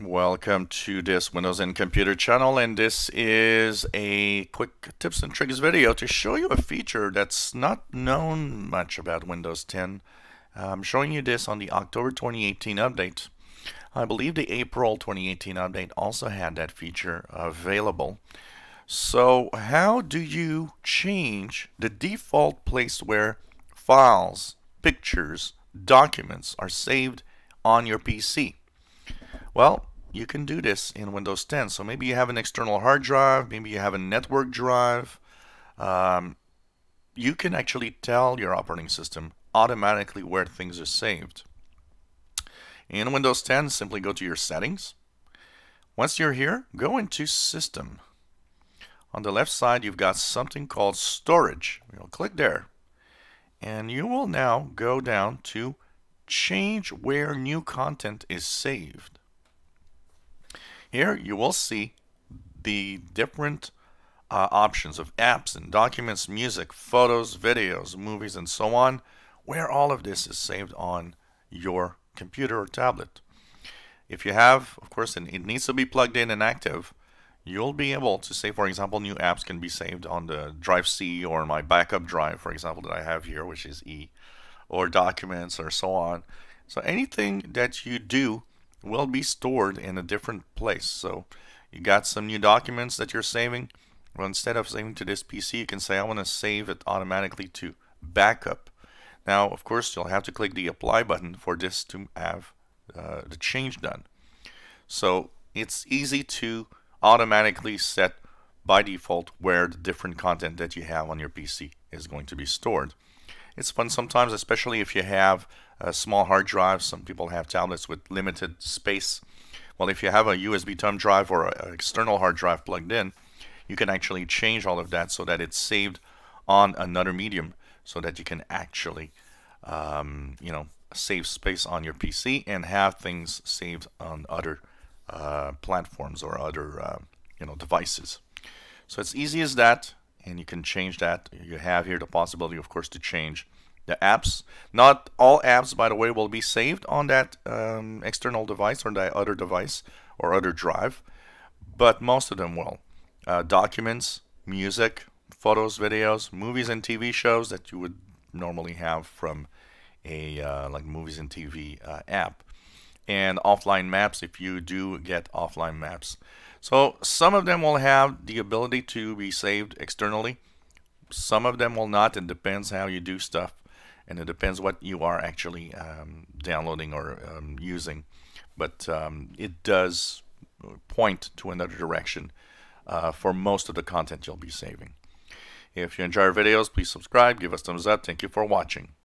Welcome to this Windows and Computer channel, and this is a quick tips and tricks video to show you a feature that's not known much about Windows 10. I'm showing you this on the October 2018 update. I believe the April 2018 update also had that feature available. So how do you change the default place where files, pictures, documents are saved on your PC? Well, you can do this in Windows 10. So maybe you have an external hard drive, maybe you have a network drive. Um, you can actually tell your operating system automatically where things are saved. In Windows 10, simply go to your settings. Once you're here, go into System. On the left side, you've got something called Storage. You'll click there. And you will now go down to Change where new content is saved. Here you will see the different options of apps and documents, music, photos, videos, movies, and so on, where all of this is saved on your computer or tablet. If you have, of course, and it needs to be plugged in and active, you'll be able to say, for example, new apps can be saved on the drive C or my backup drive, for example, that I have here, which is E, or documents or so on. So anything that you do will be stored in a different place. So you got some new documents that you're saving. Well, instead of saving to this PC, you can say I want to save it automatically to backup. Now, of course, you'll have to click the apply button for this to have the change done. So it's easy to automatically set by default where the different content that you have on your PC is going to be stored. It's fun sometimes, especially if you have a small hard drive. Some people have tablets with limited space. Well, if you have a USB thumb drive or an external hard drive plugged in, you can actually change all of that so that it's saved on another medium so that you can actually save space on your PC and have things saved on other platforms or other devices. So it's easy as that, and you can change that. You have here the possibility, of course, to change the apps. Not all apps, by the way, will be saved on that external device or that other device or other drive, but most of them will. Documents, music, photos, videos, movies and TV shows that you would normally have from a like movies and TV app, and offline maps if you do get offline maps. So some of them will have the ability to be saved externally. Some of them will not. It depends how you do stuff, and it depends what you are actually downloading or using. But it does point to another direction for most of the content you'll be saving. If you enjoy our videos, please subscribe, give us thumbs up. Thank you for watching.